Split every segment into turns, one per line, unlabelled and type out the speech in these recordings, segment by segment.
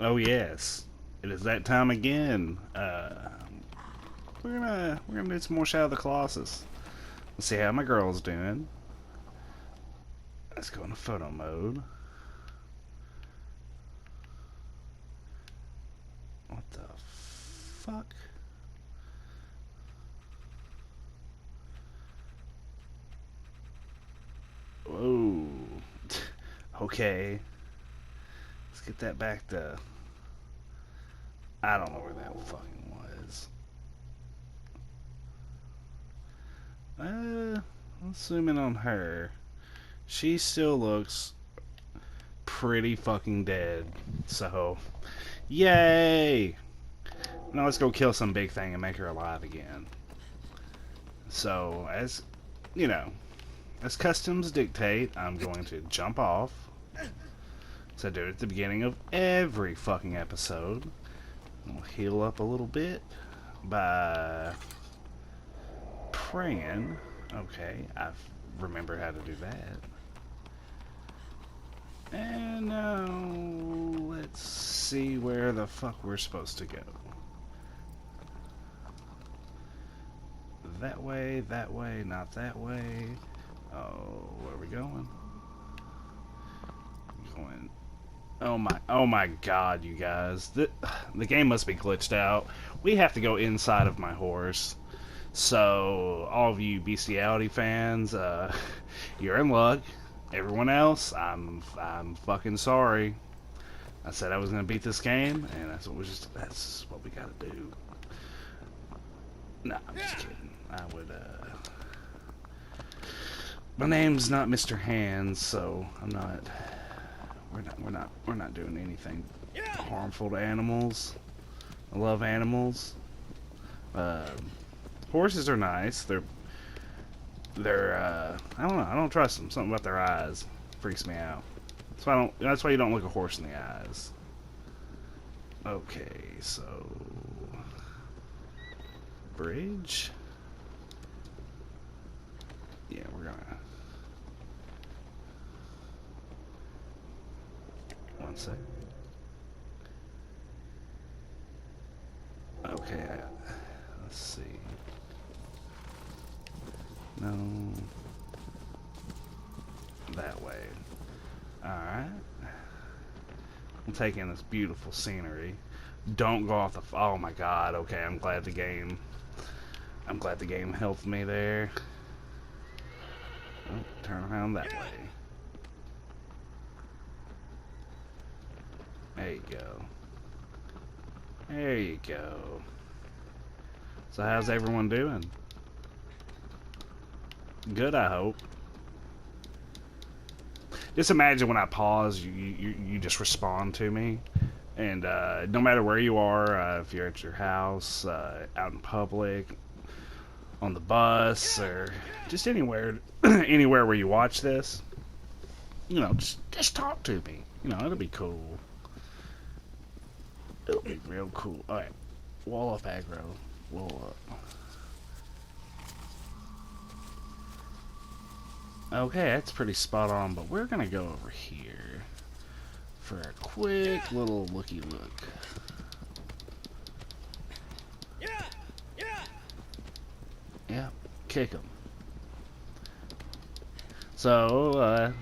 Oh yes, it is that time again. We're gonna do some more Shadow of the Colossus. Let's see how my girl's doing. Let's go into photo mode. What the fuck? Whoa. Okay. Let's get that back to... I don't know where that fucking was. Let's zoom in on her. She still looks pretty fucking dead. So, yay! Now let's go kill some big thing and make her alive again. So, as you know, as customs dictate, I'm going to jump off. So I do it at the beginning of every fucking episode. We'll heal up a little bit by praying. Okay, I've remembered how to do that. And now let's see where the fuck we're supposed to go. That way, not that way. Oh, where are we going? Going. Oh my god, you guys. The game must be glitched out. We have to go inside of my horse. So, all of you bestiality fans, you're in luck. Everyone else, I'm fucking sorry. I said I was gonna beat this game, and that's what we gotta do. Nah, I'm just kidding. I would, my name's not Mr. Hands, so I'm not. We're not doing anything harmful to animals. I love animals. Horses are nice. They're I don't know. I don't trust them. Something about their eyes freaks me out. That's why you don't look a horse in the eyes. Okay, so bridge. Yeah, we're gonna. One sec. Okay, let's see. No. That way. Alright. I'm taking this beautiful scenery. Don't go off the... Oh my god, okay, I'm glad the game helped me there. Oh, turn around that way. There you go. There you go. So how's everyone doing? Good, I hope. Just imagine when I pause, you just respond to me. And no matter where you are, if you're at your house, out in public, on the bus, or just anywhere anywhere where you watch this, you know, just talk to me. You know, it'll be cool. It'll be real cool. Alright. Wall up, aggro. Wall up. Okay, that's pretty spot on, but we're gonna go over here for a quick little looky look. Yeah, kick him. So,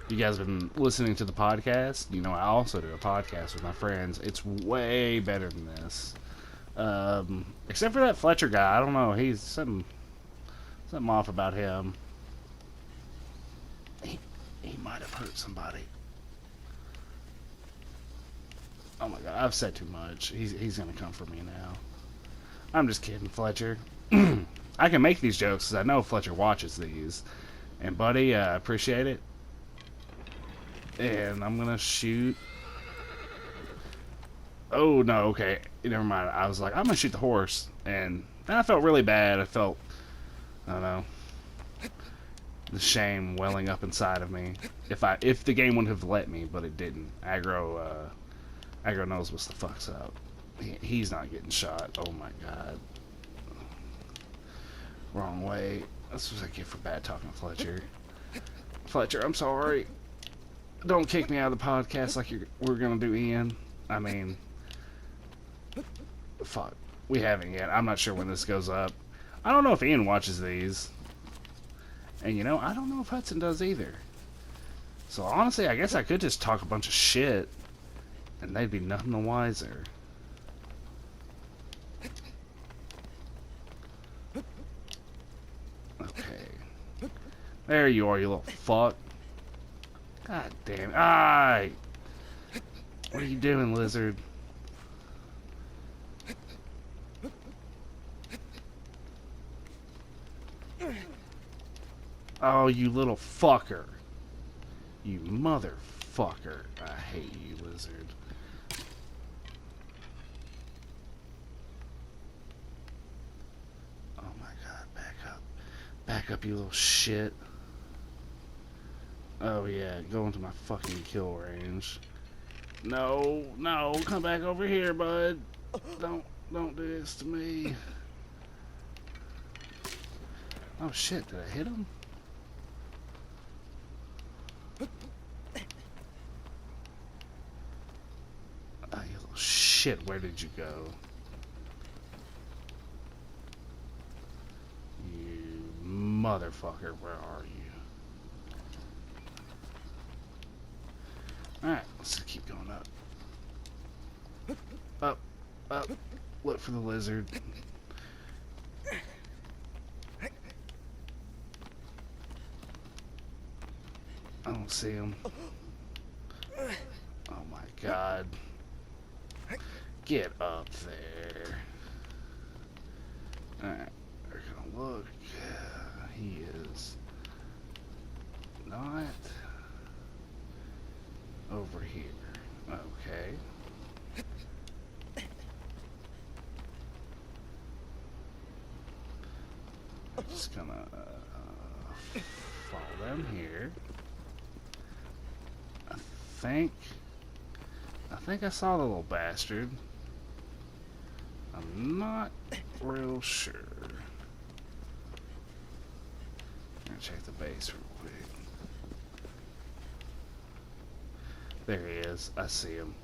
you guys have been listening to the podcast. You know, I also do a podcast with my friends. It's way better than this. Except for that Fletcher guy. I don't know. He's something off about him. He might have hurt somebody. Oh my god, I've said too much. He's gonna come for me now. I'm just kidding, Fletcher. I can make these jokes because I know Fletcher watches these. And buddy, I appreciate it. And I'm gonna shoot. Oh no, okay, never mind. I was like, I'm gonna shoot the horse, and then I felt really bad. I felt, I don't know, the shame welling up inside of me. If the game wouldn't have let me, but it didn't. Aggro knows what the fuck's up. He's not getting shot. Oh my god. Wrong way. That's what I get for bad talking to Fletcher. Fletcher, I'm sorry. Don't kick me out of the podcast like we're gonna do Ian. I mean, fuck. We haven't yet. I'm not sure when this goes up. I don't know if Ian watches these. And you know, I don't know if Hudson does either. So honestly, I guess I could just talk a bunch of shit. And they'd be nothing the wiser. Okay. There you are, you little fuck. God damn it. Ah! What are you doing, lizard? Oh, you little fucker. You motherfucker. I hate you, lizard. Oh my god, back up. Back up, you little shit. Oh yeah, go into my fucking kill range. No, no, come back over here, bud. Don't do this to me. Oh shit, did I hit him? Oh, you little shit, where did you go? You motherfucker, where are you? Alright, let's just keep going up. Up, up. Look for the lizard. I don't see him. Oh my god. Get up there. Alright, we're gonna look. He is not over here. Okay. I'm just gonna follow them here. I think I saw the little bastard. I'm not real sure. I'm gonna check the base real quick. There he is. I see him.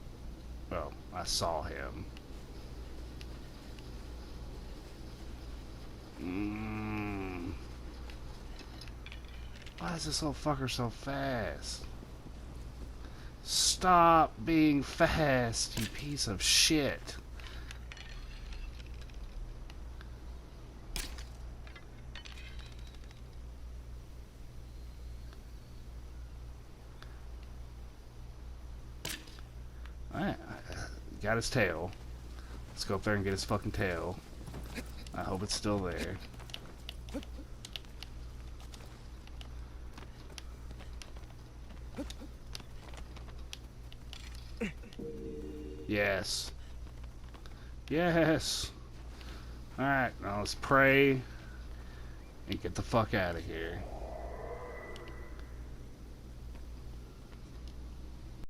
Well, I saw him. Why is this little fucker so fast? Stop being fast, you piece of shit. Alright, got his tail. Let's go up there and get his fucking tail. I hope it's still there. Yes. Yes. Alright, now let's pray and get the fuck out of here.